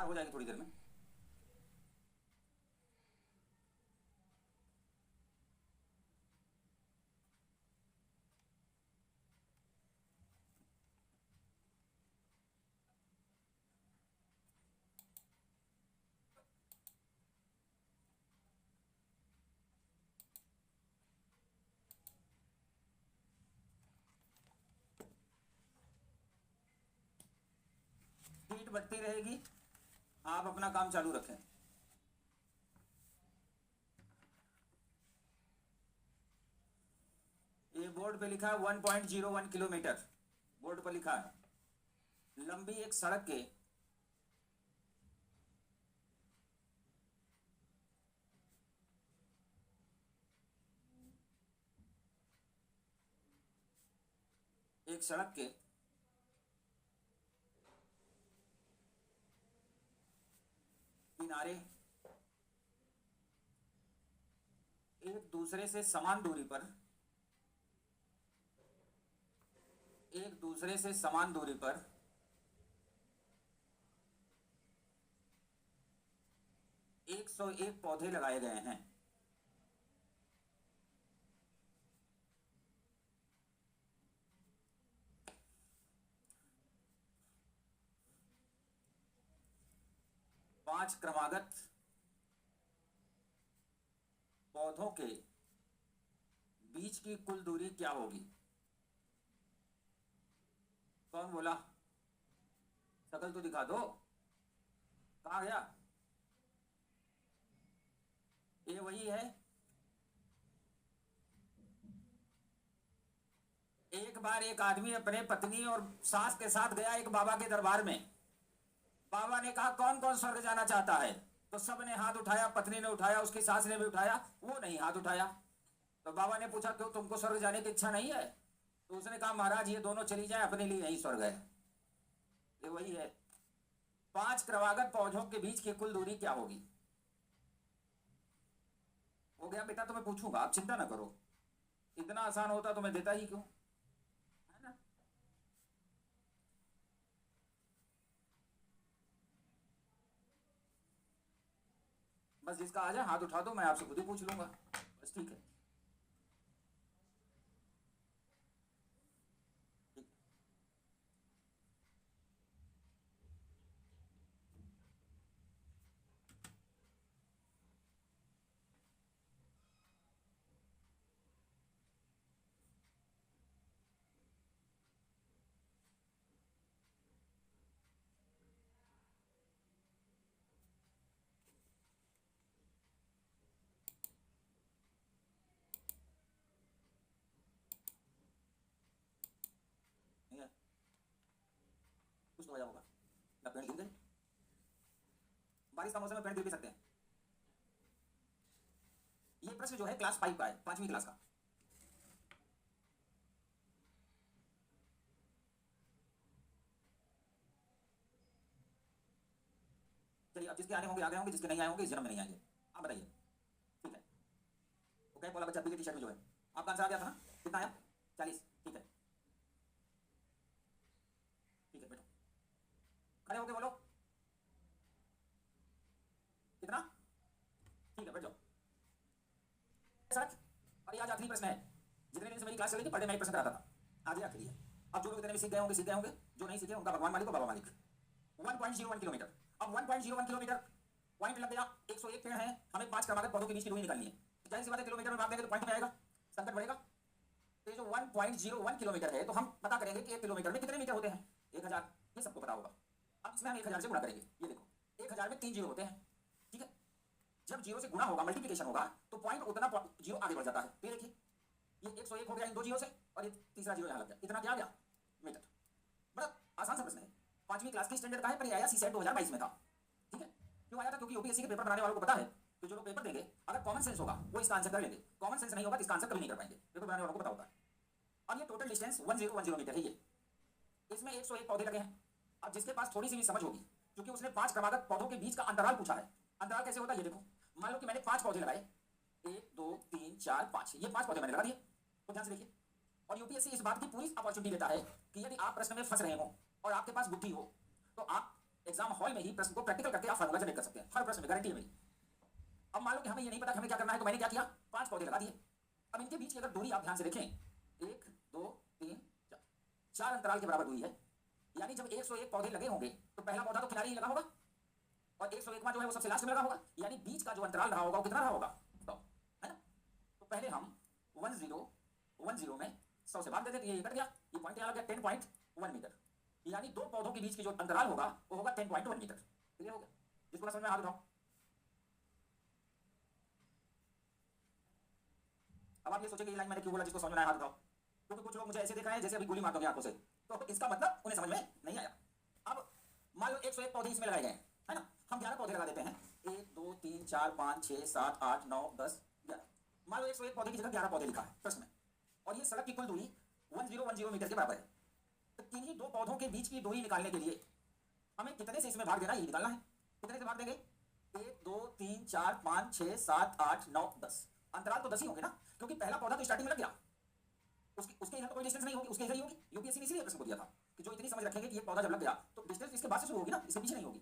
तैयार हो जाएगी थोड़ी देर में। हीट बढ़ती रहेगी, आप अपना काम चालू रखें। ये बोर्ड पे लिखा है 1.01 किलोमीटर, बोर्ड पर लिखा है। लंबी एक सड़क के एक सड़क के किनारे एक दूसरे से समान दूरी पर एक दूसरे से समान दूरी पर 101 पौधे लगाए गए हैं। पांच क्रमागत पौधों के बीच की कुल दूरी क्या होगी? कौन बोला? शकल तो दिखा दो, कहाँ गया? ये वही है। एक बार एक आदमी अपने पत्नी और सास के साथ गया एक बाबा के दरबार में। बाबा ने कहा कौन कौन स्वर्ग जाना चाहता है? तो सबने हाथ उठाया, पत्नी ने उठाया, उसकी सास ने भी उठाया, वो नहीं हाथ उठाया। तो बाबा ने पूछा क्यों, तुमको स्वर्ग जाने की इच्छा नहीं है? तो उसने कहा महाराज ये दोनों चली जाए, अपने लिए यही स्वर्ग है। ये वही है। पांच क्रमागत पौधों के बीच की कुल दूरी क्या होगी? हो गया बेटा, तो मैं पूछूंगा, आप चिंता ना करो। इतना आसान होता तो मैं देता ही क्यों, है ना? बस जिसका आ जाए हाथ उठा दो, मैं आपसे खुद ही पूछ लूंगा। बस ठीक है। ठीक। नहीं है, कुछ तो वजह होगा। या पेड़ गिर गए, बारिश का मौसम में पेड़ गिर भी सकते हैं। ये प्रश्न जो है क्लास 5 का है, 5वीं क्लास का। चलिए, अब जिसके आने होंगे आ गए होंगे, जिसके नहीं आए होंगे इस जन्म में नहीं आएंगे। आप बताइए। ठीक है। वो कैप वाला बच्चा पीली टी शर्ट में जो है, आपका आंसर आ गया था ना? कितना आया? 40। ठीक है, ठीक है, बैठो। खड़े होके बोलो कितना। ठीक है, बैठ जाओ। सच। और ये आज आखिरी प्रश्न है। जितने दिन से मेरी क्लास चल रही थी पर डे मैं एक प्रश्न कराता था, आज ये आखिरी है। अब जो लोग इतने में सीख गए होंगे सीख गए होंगे, जो नहीं सीखे उनका भगवान मालिक और बाबा मालिक। 1.01 किलोमीटर। अब 1.01 किलोमीटर पॉइंट लग गया। 101 पेड़ हैं, हमें 5 क्रमागत पौधों के बीच की दूरी निकालनी है। जाहिर सी बात है किलोमीटर में भाग देंगे तो पॉइंट में आएगा, संकट बढ़ेगा। तो ये जो 1.01 किलोमीटर है, तो हम पता करेंगे कि 1 किलोमीटर में कितने मीटर होते हैं? 1000। ये सबको पता होगा। अब इसमें हम 1000 से गुणा करेंगे। ये देखो, 1000 में 3 जीरो होते हैं। ठीक है, जब जीरो से गुणा होगा, मल्टीप्लिकेशन होगा, तो पॉइंट उतना जीरो आगे बढ़ जाता है। तो ये देखिए, ये 101 हो गया इन दो जीरो से, और ये तीसरा जीरो यहां लग गया। इतना क्या आ गया? मीटर। बड़ा आसान सा प्रश्न है। 5वीं क्लास की स्टैंडर्ड का है, पर ये आया सीसेट 2022 में था। ठीक है, क्यों आया था? क्योंकि यूपीएससी के पेपर बनाने वालों को पता है कि जो लोग पेपर देंगे, अगर कॉमन सेंस होगा वो इसका आंसर कर लेंगे, कॉमन सेंस नहीं होगा तो इसका आंसर कभी नहीं कर पाएंगे। पेपर बनाने वालों को पता होता है। अब ये टोटल डिस्टेंस 1010 मीटर है। ये इसमें 101 पौधे लगे हैं। अब जिसके पास थोड़ी सी भी समझ होगी, क्योंकि उसने 5 क्रमागत पौधों के बीच का अंतराल पूछा है। अंतराल कैसे होता है ये देखो। मान लो कि मैंने 5 पौधे लगाए, 1 2 3 4 5, ये 5 पौधे मैंने लगा दिए। तो ध्यान से देखिए, और यूपीएससी इस बात की पूरी अपॉर्चुनिटी देता है कि यदि आप प्रश्न में फंस रहे हो और आपके पास बुद्धि हो, तो आप एग्जाम हॉल में ही प्रश्न को प्रैक्टिकल करके आप फार्मूला जनरेट कर सकते हैं, हर प्रश्न में गारंटी है मेरी। अब मान लो कि हमें ये नहीं पता कि हमें क्या करना है, तो मैंने क्या किया, 5 पौधे लगा दिए। अब इनके बीच की अगर दूरी आप ध्यान से देखें, 1 2 3 4 अंतराल के बराबर दूरी है, यानी जब 101 पौधे लगे होंगे तो पहला पौधा तो किनारे ही लगा होगा और 101वां जो है वो सबसे लास्ट में लगा होगा, यानी बीच का जो अंतराल रहा होगा वो कितना रहा होगा, तो है ना। तो पहले हम 10 में 100 से भाग दे देते, ये कट गया, ये पॉइंट यहाँ लग गया 10.1 मीटर, यानी दो पौधों के बीच की जो अंतराल होगा वो होगा 10.1 मीटर। क्लियर हो गया? जिसको ना समझ में हाथ उठाओ। अब आप ये सोचेंगे ये लाइन मैंने क्यों बोला जिसको समझ में आया हाथ उठाओ, क्योंकि कुछ लोग मुझे ऐसे देख रहे हैं जैसे अभी गोली मार दोगे आंखों से, तो इसका मतलब उन्हें समझ में नहीं आया। अब मान लो 101 पौधे इसमें लगाए गए हैं, है ना, हम 11 पौधे लगा देते हैं, 1 2 3 4 5 6 7 8 9 10 11। मान लो 101 पौधे की जगह 11 पौधे लिखा है प्रश्न में, और ये सड़क की कुल दूरी 1010 मीटर के बराबर है। तो किन्हीं दो पौधों के बीच की दूरी निकालने के लिए हमें कितने से इसमें भाग देना, ये निकालना है। कितने से भाग देंगे, 1 2 3 4 5 6 7 8 9 10। अंतराल तो 10 ही होंगे ना, क्योंकि पहला पौधा तो स्टार्टिंग में लग गया, उसके यहाँ तो कोई डिस्टेंस नहीं होगी, उसके इधर ही होगी। यूपीएससी ने इसीलिए प्रश्न को दिया था कि जो इतनी समझ रखेंगे कि ये पौधा जब लग गया तो डिस्टेंस इसके बाद से शुरू होगी ना, इसके पीछे नहीं होगी।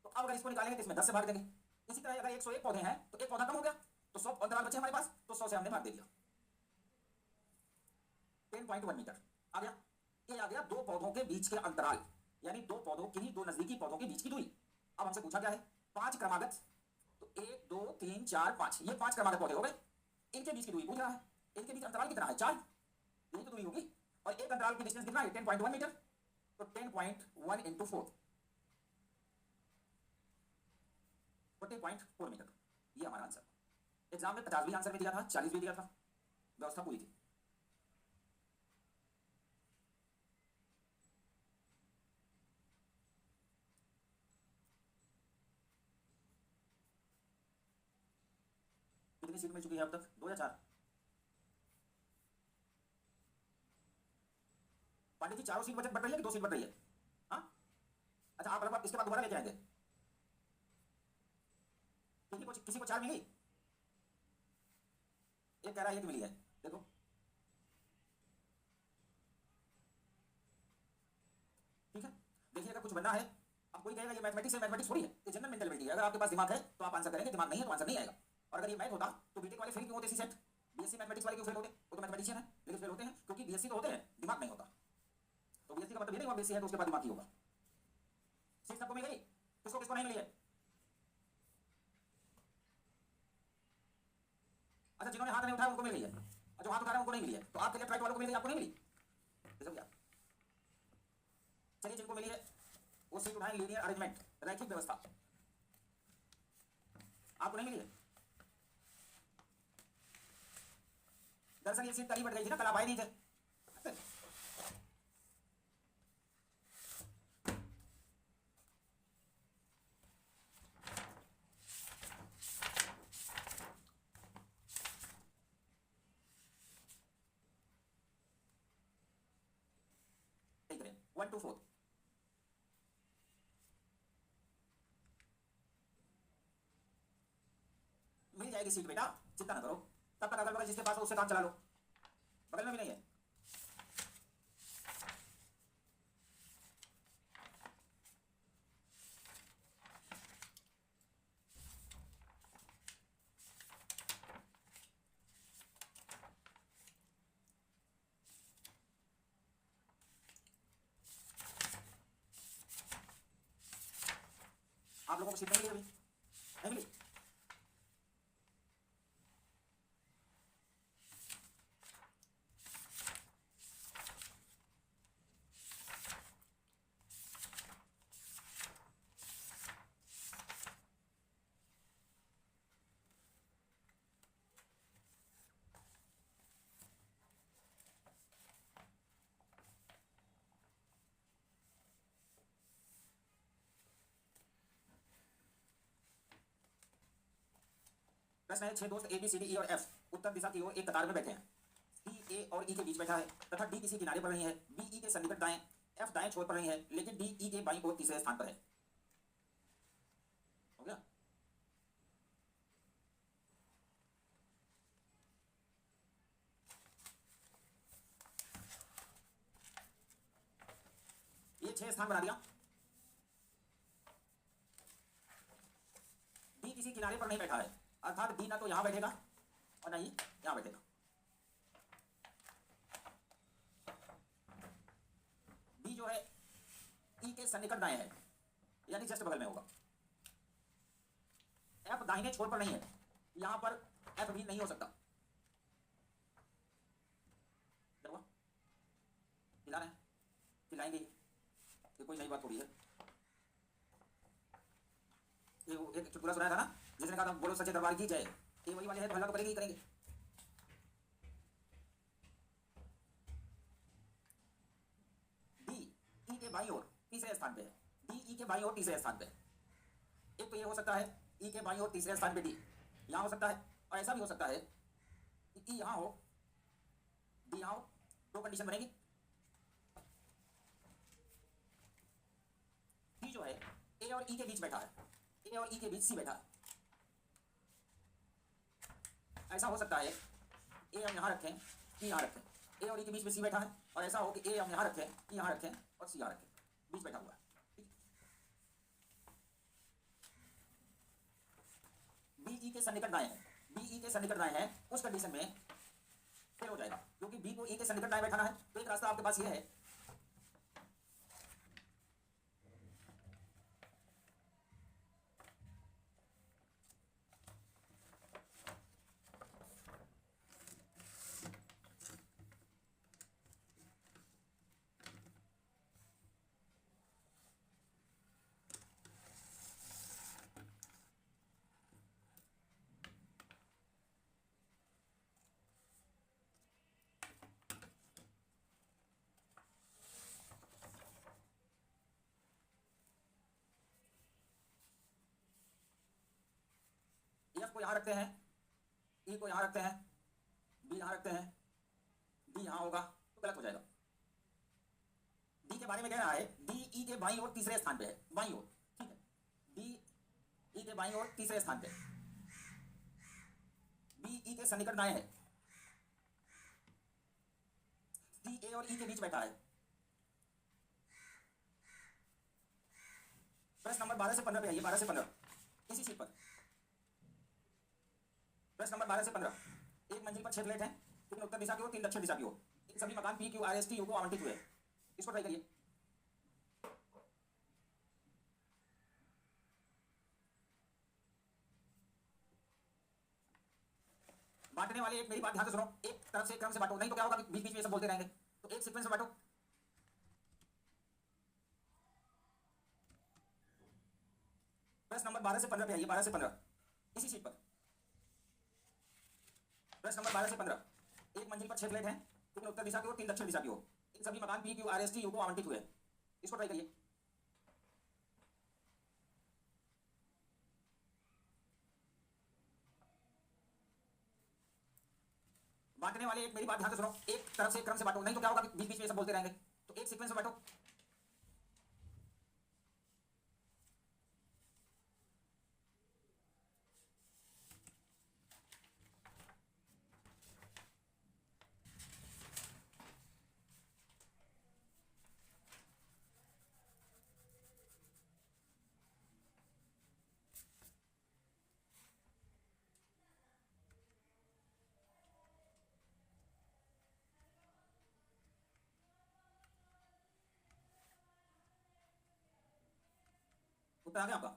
तो अब अगर इसको निकालेंगे तो इसमें 10 से भाग देंगे। इसी तरह अगर 101 पौधे हैं तो एक पौधा कम हो गया, तो 100 अंतराल बचे हमारे पास, तो 100 से हमने भाग दे दिया, 10.1 मीटर आ गया। ये आ गया दो पौधों के बीच के अंतराल, यानी दो पौधों किन्हीं दो नजदीकी पौधों के बीच की दूरी। अब हमसे पूछा क्या है, 5 क्रमागत, तो 1 2 3 4 5, ये 5 क्रमागत पौधे हो गए, इनके बीच की दूरी पूछ रहा है, इनके बीच अंतराल कितना है, 4, यही तो दूरी होगी, और एक अंतराल की डिस्टेंस कितना है, 10.1 मीटर, तो 10.1 इंटू 4, 40.4 मीटर, ये हमारा आंसर। एग्जाम में 50 भी आंसर में दिया था, 40 भी दिया था, व्यवस्था पूरी थी। कितनी सीट मिल चुकी है अब तक, 2 या 4? पांडे जी चारों सीट बच रही है कि 2 सीट बच रही है? हाँ, अच्छा आप अलग इसके बाद दोबारा लेके आएंगे, किसी को 4 मिली, एक कह रहा है 1 मिली है, देखो ठीक है। देखिए अगर कुछ बनना है, अब कोई कहेगा ये मैथमेटिक्स है, मैथमेटिक्स थोड़ी है, ये जनरल मेंटलिटी है। अगर आपके पास दिमाग है तो आप आंसर करेंगे, दिमाग नहीं है तो आंसर नहीं आएगा। और अगर ये मैथ होता तो बीटेक वाले फेल क्यों होते, सी सेट बीएससी मैथमेटिक्स वाले क्यों फेल होते, वो तो मैथमेटिशियन है लेकिन फेल होते हैं क्योंकि बीएससी तो होते हैं, दिमाग नहीं होता। तो बीएससी का मतलब ये नहीं हुआ बीएससी है तो उसके बाद दिमाग ही होगा। सीट सबको मिल गई, किसको किसको नहीं मिली है? अच्छा जिन्होंने हाथ नहीं उठाया उनको मिल गई है, जो हाथ उठा रहे हैं उनको नहीं मिली है, तो आपके लेफ्ट राइट वालों को मिल गई, आपको नहीं मिली, समझ। चलिए जिनको मिली है वो सीट उठाएं, लीनियर अरेंजमेंट, रैखिक व्यवस्था, आपको नहीं मिली है। दरअसल ये सीट कल ही बढ़ गई थी ना, कल आप आए नहीं थे। ठीक है, 1 to 4 मिल जाएगी सीट बेटा, चिंता ना करो। तब तक अगल बगल जिसके पास हो उससे काम चला लो, बगल में भी नहीं है। आप लोगों को सीट नहीं मिली अभी, नहीं मिली? प्रश्न है 6 दोस्त ए बी सी डी ई और एफ उत्तर दिशा की ओर एक कतार में बैठे हैं। सी ए और ई के बीच बैठा है तथा डी किसी किनारे पर नहीं है, बी ई के सन्निकट दाएं, एफ दाएं छोर पर नहीं है, लेकिन डी ई के बाईं ओर तीसरे स्थान पर है। हो गया? ये 6 स्थान बना दिया, किनारे पर नहीं बैठा है, अर्थात डी ना तो यहां बैठेगा और ना ही यहां बैठेगा। डी जो है ई के सन्निकट दाएं है, यानी जस्ट बगल में होगा। एफ दाहिने छोर पर नहीं है, यहां पर एफ भी नहीं हो सकता। हिला रहे हैं, हिलाएंगे, ये कोई नई बात थोड़ी है। ये वो एक चुटकुला सुनाया था ना, जिसने कहा था बोलो सच्चे दरबार की जय, ये वही वाले हैं तो हल्ला तो करेंगे ही करेंगे। डी ई के बाईं ओर तीसरे स्थान पे है, डी ई के बाईं ओर तीसरे स्थान पे है। एक तो ये हो सकता है ई के बाईं ओर तीसरे स्थान पे डी, यहां हो सकता है, और ऐसा भी हो सकता है कि ई यहां हो, डी यहां हो। दो कंडीशन बनेगी। डी जो है ए और ई के बीच बैठा है, ए और ई के बीच सी बैठा है। ऐसा हो सकता है ए हम यहां रखें, ई यहां रखें, ए और ई के बीच में सी बैठा है, और ऐसा हो कि ए हम यहां रखें, ई यहां रखें और सी यहां रखें, बीच बैठा हुआ है। बी ई के सन्निकट दाएं है, बी ई के सन्निकट दाएं है, उस कंडीशन में फेल हो जाएगा, क्योंकि बी को ई के सन्निकट दाएं बैठाना है। तो एक रास्ता आपके पास ये है, एफ को यहां रखते हैं, ई को यहां रखते हैं, बी यहां रखते हैं, डी यहां होगा तो गलत हो जाएगा। डी के बारे में कह रहा है डी ई के बाईं ओर तीसरे स्थान पे है, बाईं ओर, ठीक है, डी ई के बाईं ओर तीसरे स्थान पे, बी ई के सन्निकट दाएं है, डी ए और ई के बीच बैठा है। प्रश्न नंबर 12 से 15 पे आइए, 12 से 15 इसी सीट पर। प्रश्न नंबर 12 से 15, एक मंजिल पर 6 फ्लैट हैं, तीन उत्तर दिशा की ओर, 3 दक्षिण दिशा की ओर। इन सभी मकान P Q R S T U को आवंटित हुए। इसको ट्राई करिए। बांटने वाले एक मेरी बात ध्यान से सुनो, एक तरफ से क्रम से बांटो, नहीं तो क्या होगा बीच बीच में सब बोलते रहेंगे। तो एक सीक्वेंस में बांटो। प्रश्न नंबर 12 से 15 पे आइए, 12 से 15 इसी सीट पर। प्रश्न नंबर 12 से 15, एक मंजिल पर 6 फ्लैट हैं, तीन उत्तर दिशा की ओर, 3 दक्षिण दिशा की ओर। इन सभी मकान P Q R S T U को आवंटित हुए। इसको ट्राई करिए। बांटने वाले एक मेरी बात ध्यान से सुनो, एक तरफ से क्रम से बांटो, नहीं तो क्या होगा बीच बीच में सब बोलते रहेंगे। तो एक सीक्वेंस में बांटो। उत्तर आ गया आपका।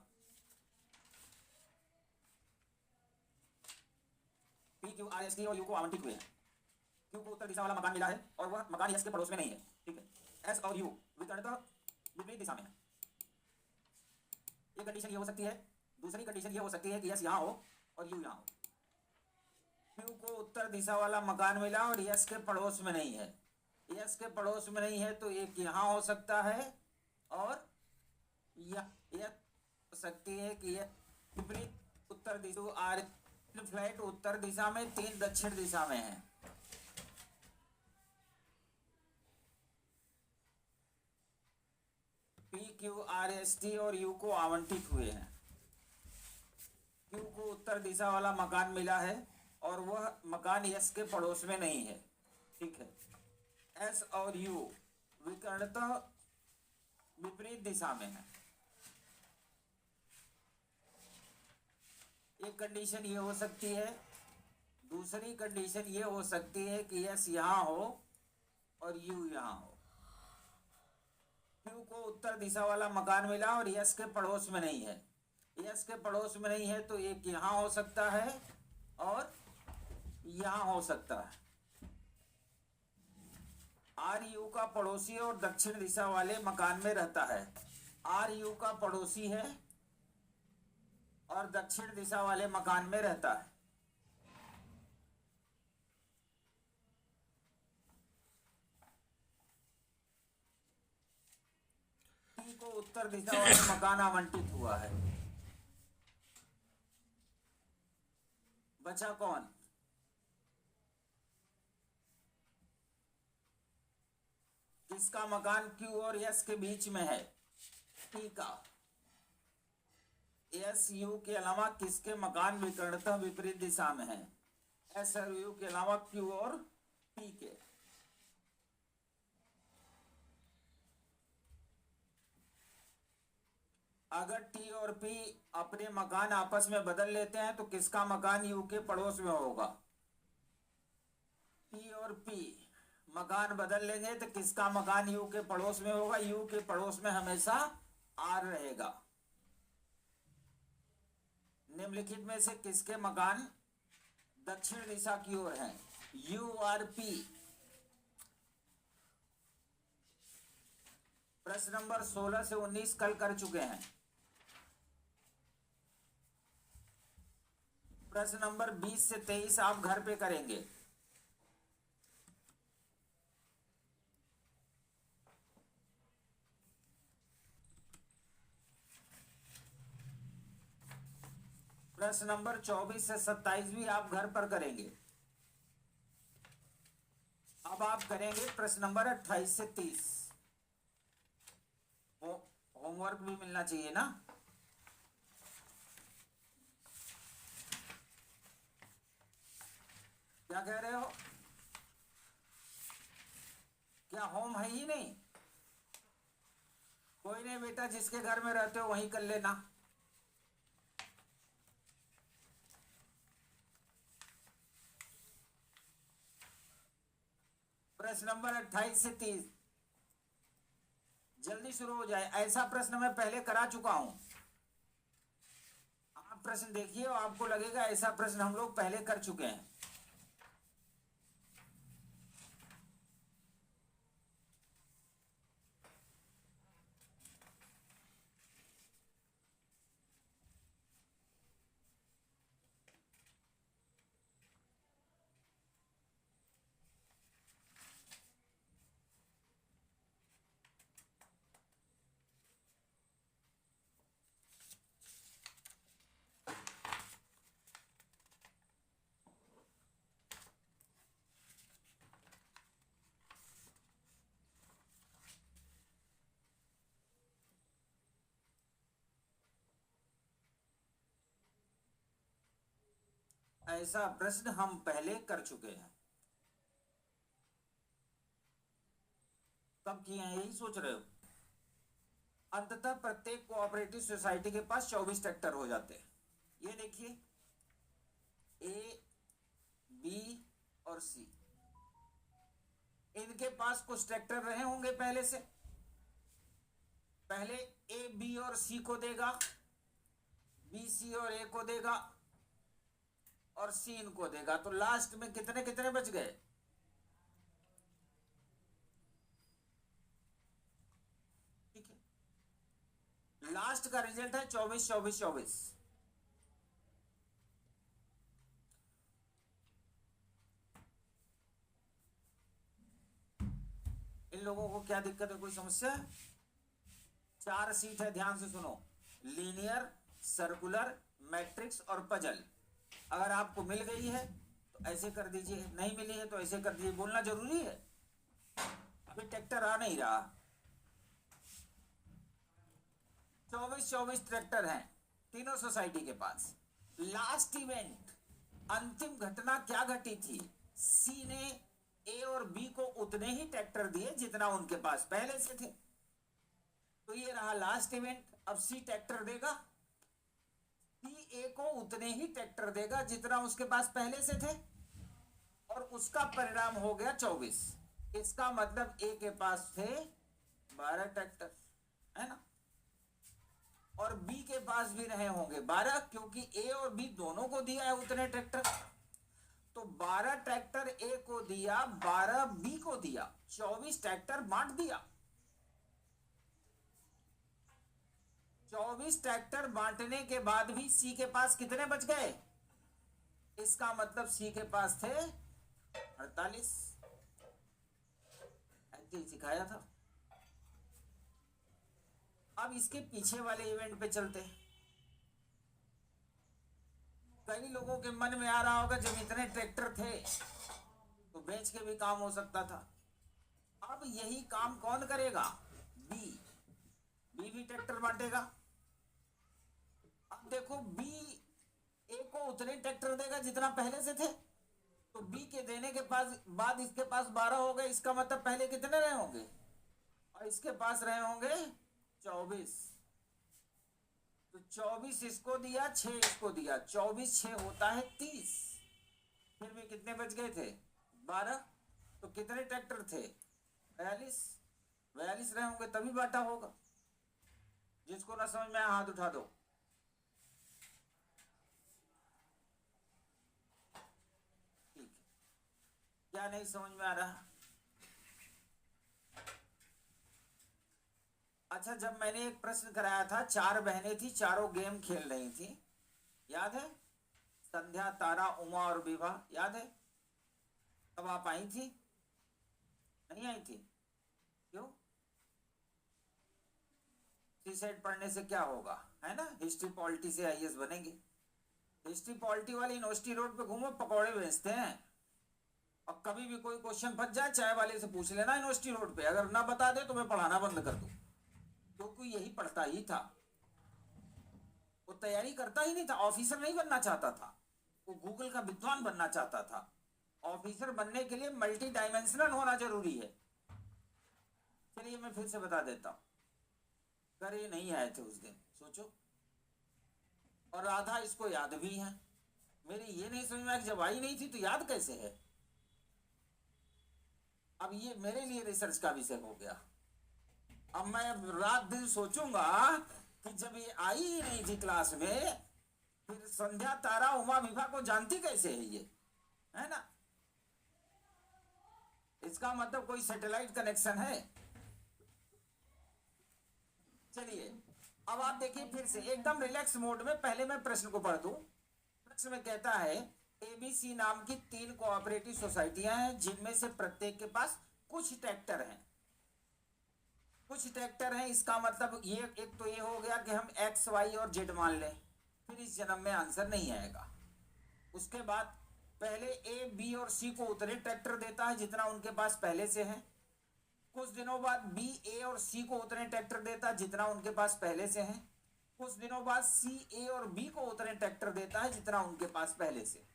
P Q R S T और यू को आवंटित हुए हैं। क्यू को उत्तर दिशा वाला मकान मिला है और वह मकान एस के पड़ोस में नहीं है, ठीक है। एस और यू विकर्णतः विपरीत दिशा में है। एक कंडीशन ये हो सकती है, दूसरी कंडीशन ये हो सकती है कि एस यहाँ हो और यू यहाँ हो। क्यू को उत्तर दिशा वाला मकान मिला और एस के पड़ोस में नहीं है, एस के पड़ोस में नहीं है, तो एक यहाँ हो सकता है और यह हो सकती है कि यह विपरीत उत्तर दिशा आर फ्लैट उत्तर दिशा में, 3 दक्षिण दिशा में है। P Q R S T और यू को आवंटित हुए हैं। क्यू को उत्तर दिशा वाला मकान मिला है और वह मकान एस के पड़ोस में नहीं है, ठीक है। एस और यू विकर्णतः विपरीत दिशा में है। एक कंडीशन ये हो सकती है, दूसरी कंडीशन ये हो सकती है कि यस यहां हो और यू यहां हो। क्यू को उत्तर दिशा वाला मकान मिला और यस के पड़ोस में नहीं है। यस के पड़ोस में नहीं है तो एक यहां हो सकता है और यहां हो सकता है। आर यू का पड़ोसी और दक्षिण दिशा वाले मकान में रहता है। आर यू का पड़ोसी है और दक्षिण दिशा वाले मकान में रहता है। टी को उत्तर दिशा वाला मकान आवंटित हुआ है। बचा कौन? किसका मकान क्यू और यस के बीच में है? टी का। एस यू के अलावा किसके मकान विकर्णतः विपरीत दिशा में है? एस और यू के अलावा क्यू और पी के। अगर टी और पी अपने मकान आपस में बदल लेते हैं तो किसका मकान यू के पड़ोस में होगा? टी और पी मकान बदल लेंगे तो किसका मकान यू के पड़ोस में होगा? यू के पड़ोस में हमेशा आर रहेगा। निम्नलिखित में से किसके मकान दक्षिण दिशा की ओर हैं? यू और पी। प्रश्न नंबर 16 से 19 कल कर चुके हैं। प्रश्न नंबर 20 से 23 आप घर पे करेंगे। प्रश्न नंबर 24 से 27 भी आप घर पर करेंगे। अब आप करेंगे प्रश्न नंबर 28 से 30। होमवर्क भी मिलना चाहिए ना। क्या कह रहे हो? क्या होम है ही नहीं? कोई नहीं बेटा, जिसके घर में रहते हो वहीं कर लेना। प्रश्न नंबर 28 से 30 जल्दी शुरू हो जाए। ऐसा प्रश्न मैं पहले करा चुका हूं। आप प्रश्न देखिए और आपको लगेगा ऐसा प्रश्न हम लोग पहले कर चुके हैं। ऐसा प्रश्न हम पहले कर चुके हैं। कब किए हैं यही सोच रहे हो? अंततः प्रत्येक कोऑपरेटिव सोसाइटी के पास 24 ट्रैक्टर हो जाते हैं। ये देखिए ए, बी और सी, इनके पास कुछ ट्रैक्टर रहे होंगे पहले से। पहले ए बी और सी को देगा, बी सी और ए को देगा और सी इनको देगा। तो लास्ट में कितने कितने बच गए? ठीक है, लास्ट का रिजल्ट है 24 24 24। इन लोगों को क्या दिक्कत है? कोई समस्या है? 4 सीट है, ध्यान से सुनो। लीनियर, सर्कुलर, मैट्रिक्स और पजल। अगर आपको मिल गई है तो ऐसे कर दीजिए, नहीं मिली है तो ऐसे कर दीजिए। बोलना जरूरी है, अभी ट्रैक्टर आ नहीं रहा। 24 24 ट्रैक्टर हैं तीनों सोसाइटी के पास। लास्ट इवेंट, अंतिम घटना क्या घटी थी? सी ने ए और बी को उतने ही ट्रैक्टर दिए जितना उनके पास पहले से थे। तो ये रहा लास्ट इवेंट। अब सी ट्रैक्टर देगा, सी ए को उतने ही ट्रैक्टर देगा जितना उसके पास पहले से थे, और उसका परिणाम हो गया 24। इसका मतलब ए के पास थे 12 ट्रैक्टर, है ना, और बी के पास भी रहे होंगे 12, क्योंकि ए और बी दोनों को दिया है उतने ट्रैक्टर। तो 12 ट्रैक्टर ए को दिया, 12 बी को दिया, 24 ट्रैक्टर बांट दिया। 24 ट्रैक्टर बांटने के बाद भी सी के पास कितने बच गए? इसका मतलब सी के पास थे 48। ऐसे ही सिखाया था। अब इसके पीछे वाले इवेंट पे चलते हैं। कई लोगों के मन में आ रहा होगा जब इतने ट्रैक्टर थे तो बेच के भी काम हो सकता था। अब यही काम कौन करेगा? बी। बी भी ट्रैक्टर बांटेगा। अब देखो, बी ए को उतने ट्रैक्टर देगा जितना पहले से थे, तो बी के देने के पास बाद इसके पास 12 हो गए। इसका मतलब पहले कितने रहे होंगे? और इसके पास रहे होंगे 24। तो 24 इसको दिया, 6 इसको दिया, 24 6 होता है 30। फिर भी कितने बच गए थे? 12। तो कितने ट्रैक्टर थे? 42। 42 रहे होंगे तभी बांटा होगा। जिसको ना समझ में आया हाथ उठा दो। ठीक है, क्या नहीं समझ में आ रहा? अच्छा, जब मैंने एक प्रश्न कराया था, 4 बहनें थी, चारों गेम खेल रही थी, याद है? संध्या, तारा, उमा और विभा, याद है? तब आप आई थी? नहीं आई थी? क्यों? सीसेट पढ़ने से क्या होगा, है ना? हिस्ट्री पॉलिटी से आईएएस बनेंगे। हिस्ट्री पॉलिटी वाली यूनिवर्सिटी रोड पे घूमो, पकौड़े बेचते हैं। और कभी भी कोई क्वेश्चन फंस जाए, चाय वाले से पूछ लेना यूनिवर्सिटी रोड पे, अगर ना बता दे तो मैं पढ़ाना बंद कर दूं। क्योंकि यही पढ़ता ही था, वो तैयारी करता ही नहीं था, ऑफिसर नहीं बनना चाहता था, वो गूगल का विद्वान बनना चाहता था। ऑफिसर बनने के लिए मल्टी डायमेंशनल होना जरूरी है। चलिए मैं फिर से बता देता हूं। अगर ये नहीं आए थे उस दिन, सोचो, और राधा इसको याद भी है। मेरी ये नहीं समझ में आया कि जब आई नहीं थी तो याद कैसे है। अब ये मेरे लिए रिसर्च का विषय हो गया। अब मैं रात दिन सोचूंगा कि जब ये आई ही नहीं थी क्लास में, फिर संध्या, तारा, उमा, विभा को जानती कैसे है ये, है ना? इसका मतलब कोई सैटेलाइट कनेक्शन है। चलिए अब आप देखिए, फिर से एकदम रिलैक्स मोड में पहले मैं प्रश्न को पढ़ दूं। प्रश्न में कहता है, एबीसी नाम की 3 कोऑपरेटिव सोसाइटियां हैं, जिनमें से प्रत्येक के पास कुछ ट्रैक्टर हैं। कुछ ट्रैक्टर हैं, इसका मतलब ये एक तो ये हो गया कि हम एक्स, वाई और जेड मान लें, फिर इस जन्म में आंसर नहीं आएगा। उसके बाद पहले ए, बी और सी को उतने ट्रैक्टर देता है जितना उनके पास पहले से है। कुछ दिनों बाद बी, ए और सी को उतने ट्रैक्टर देता है जितना उनके पास पहले से है। कुछ दिनों बाद सी, ए और बी को उतने ट्रैक्टर देता है जितना उनके पास पहले से।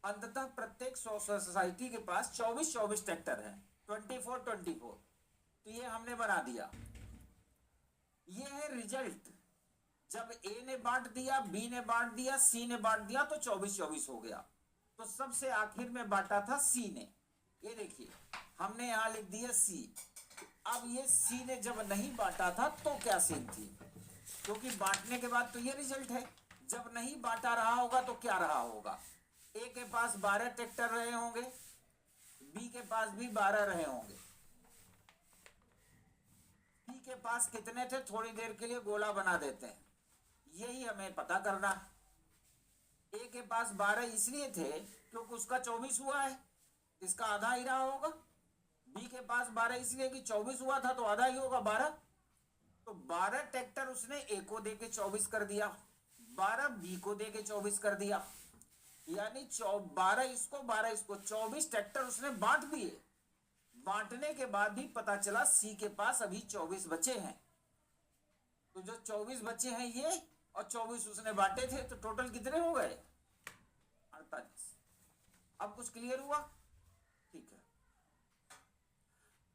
अंततः प्रत्येक सोसाइटी के पास 24 ट्रैक्टर हैं, 24। तो ये हमने बना दिया। ये है रिजल्ट। जब ए ने बांट दिया, बी ने बांट दिया, सी ने बांट दिया, तो 24 हो गया। तो सबसे आखिर में बांटा था सी ने। ये देखिए, हमने यहां लिख दिया सी। अब ये सी ने जब नहीं बांटा था तो क्या सीन थी? क्योंकि बांटने के बाद तो ये रिजल्ट है। जब नहीं बांटा रहा होगा तो क्या रहा होगा? ए के पास 12 ट्रैक्टर रहे होंगे, बी के पास भी 12 रहे होंगे। बी के पास कितने थे? थोड़ी देर के लिए गोला बना देते हैं, यही हमें पता करना है। ए के पास 12 इसलिए थे क्योंकि उसका 24 हुआ है, इसका आधा ही रहा होगा। बी के पास 12 इसलिए कि 24 हुआ था तो आधा ही होगा 12। तो 12 ट्रैक्टर उसने ए को देके 24 कर दिया, 12 बी को देके 24 कर दिया, यानी 12 इसको 12 इसको 24 ट्रैक्टर उसने बांट दिए। बांटने के बाद भी पता चला सी के पास अभी 24 बचे हैं। तो जो 24 बचे हैं ये, और 24 उसने बांटे थे, तो टोटल कितने हो गए? 48। अब कुछ क्लियर हुआ? ठीक है।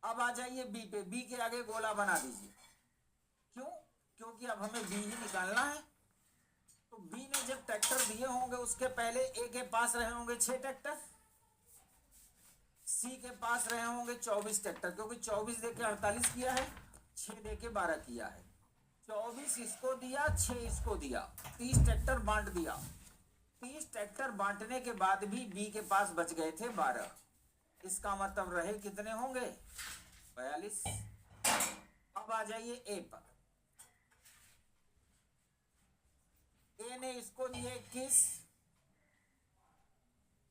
अब आ जाइए बी पे। बी के आगे गोला बना दीजिए। क्यों? क्योंकि अब हमें बी ही निकालना है। तो बी ने जब ट्रैक्टर दिए होंगे उसके पहले ए के पास रहे होंगे 6 ट्रैक्टर, सी के पास रहे होंगे 24 ट्रैक्टर, क्योंकि 24 देके 48 किया है, 6 देके 12 किया है। 24 इसको दिया, 6 इसको दिया, 30 ट्रैक्टर बांट दिया। 30 ट्रैक्टर बांटने के बाद भी बी के पास बच गए थे 12। इसका मतलब रहे कितने होंगे? 42। अब आ जाइए ए पर। ए ने इसको दिए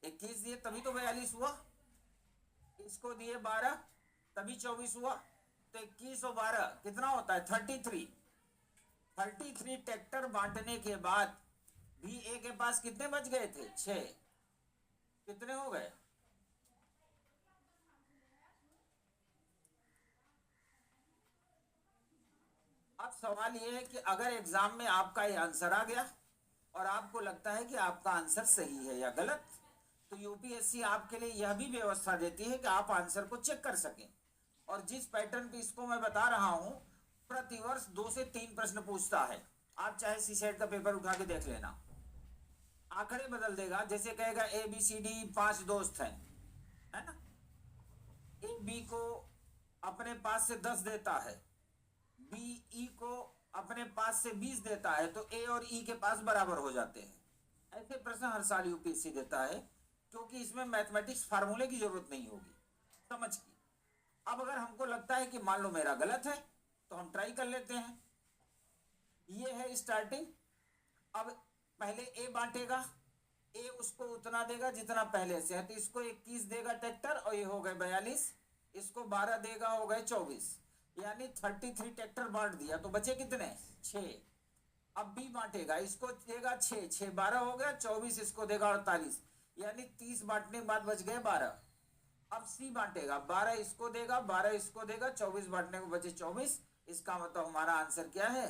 21 दिए तभी तो 42 हुआ। इसको दिए 12 तभी 24 हुआ। तो 21 और 12 कितना होता है? 33। 33 ट्रैक्टर बांटने के बाद भी ए के पास कितने बच गए थे? 6। कितने हो गए? अब सवाल यह है कि अगर एग्जाम में आपका ये आंसर आ गया और आपको लगता है कि आपका आंसर सही है या गलत, तो यूपीएससी आपके लिए यह भी व्यवस्था देती है कि आप आंसर को चेक कर सकें। और जिस पैटर्न पे इसको मैं बता रहा हूं, प्रतिवर्ष 2 से 3 प्रश्न पूछता है। आप चाहे सीसेट का पेपर उठा के देख लेना, आंकड़े बदल देगा। जैसे कहेगा ए बी सी डी 5 दोस्त हैं, है ना। ए बी को अपने पास से 10 देता है, बी ई को अपने पास से 20 देता है, तो ए और ई के पास बराबर हो जाते हैं। ऐसे प्रश्न हर साल यूपीएससी देता है, क्योंकि इसमें मैथमेटिक्स फार्मूले की जरूरत नहीं होगी, समझ की। अब अगर हमको लगता है कि मान लो मेरा गलत है, तो हम ट्राई कर लेते हैं। ये है स्टार्टिंग। अब पहले ए बांटेगा, ए उसको उतना देगा जितना पहले से है, तो इसको 21 देगा ट्रैक्टर और ये हो गए 42। इसको 12 देगा, हो गए 24, यानी 33 ट्रैक्टर बांट दिया। तो बचे कितने? 6। अब बी बांटेगा, इसको देगा 6, 6 12 हो गया, 24 इसको देगा 48, यानी 30 बांटने के बाद बच गए 12। अब सी बांटेगा, 12 इसको देगा, 12 इसको देगा, 24 बांटने को बचे 24। इसका मतलब हमारा आंसर क्या है?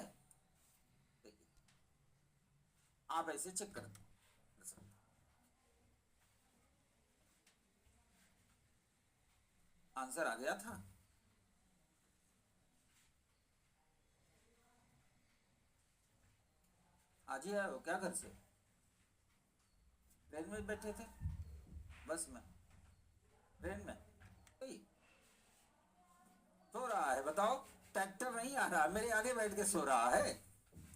आप ऐसे चेक कर आंसर आ गया था। आज ही आए हो क्या घर से? ट्रेन में बैठे थे? बस में? ट्रेन में? सो रहा है? बताओ, ट्रैक्टर नहीं आ रहा, मेरे आगे बैठ के सो रहा है,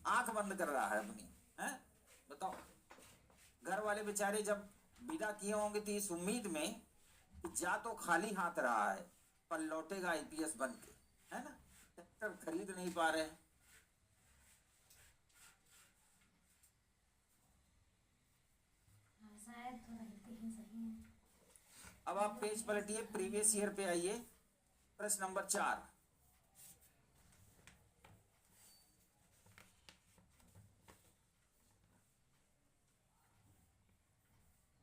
आंख बंद कर रहा है अपनी, है? बताओ। घर वाले बेचारे जब विदा किए होंगे तो इस उम्मीद में कि जा तो खाली हाथ रहा है पर लौटेगा आईपीएस बन के, है ना। ट्रैक्टर खरीद नहीं पा रहे हैं। अब आप पेज पलटिए, प्रीवियस ईयर पे आइए, प्रश्न नंबर 4।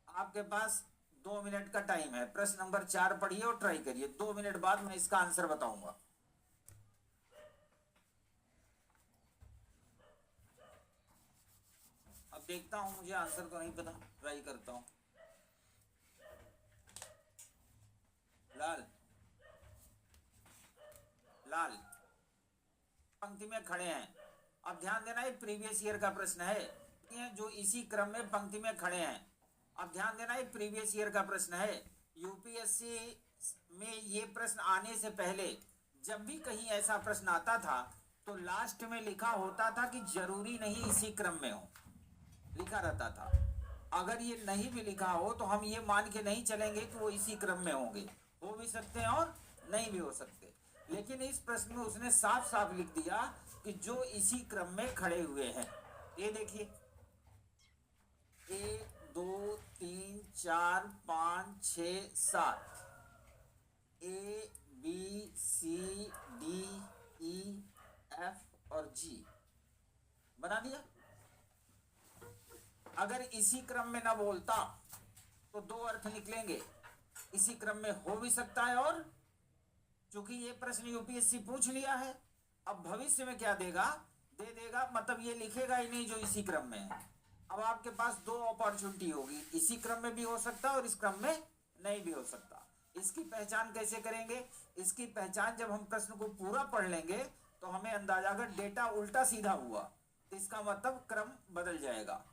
आपके पास 2 मिनट का टाइम है। प्रश्न नंबर 4 पढ़िए और ट्राई करिए। 2 मिनट बाद मैं इसका आंसर बताऊंगा। अब देखता हूं, मुझे आंसर तो नहीं पता, ट्राई करता हूं। लाल लाल पंक्ति में खड़े हैं। अब ध्यान देना, ये प्रीवियस ईयर का प्रश्न है जो इसी क्रम में पंक्ति में खड़े हैं। अब ध्यान देना, ये प्रीवियस ईयर का प्रश्न है। यूपीएससी में ये प्रश्न आने से पहले जब भी कहीं ऐसा प्रश्न आता था तो लास्ट में लिखा होता था कि जरूरी नहीं इसी क्रम में हो, लिखा रहता था। अगर ये नहीं भी लिखा हो तो हम ये मान के नहीं चलेंगे कि वो इसी क्रम में होंगे, हो भी सकते हैं और नहीं भी हो सकते। लेकिन इस प्रश्न में उसने साफ साफ लिख दिया कि जो इसी क्रम में खड़े हुए हैं। ये देखिए, 1 2 3 4 5 6 7, A B C D E F और जी बना दिया। अगर इसी क्रम में ना बोलता तो 2 अर्थ निकलेंगे, इसी क्रम में हो भी सकता है, और चूंकि ये प्रश्न यूपीएससी पूछ लिया है, अब भविष्य में क्या देगा, दे देगा, मतलब ये लिखेगा ही नहीं जो इसी क्रम में है। अब आपके पास 2 अपॉर्चुनिटी होगी, इसी क्रम में भी हो सकता है और इस क्रम में नहीं भी हो सकता। इसकी पहचान कैसे करेंगे? इसकी पहचान जब हम प्रश्न को पूरा पढ़ लेंगे तो हमें अंदाजा, अगर डेटा उल्टा सीधा हुआ तो इसका मतलब क्रम बदल जाएगा।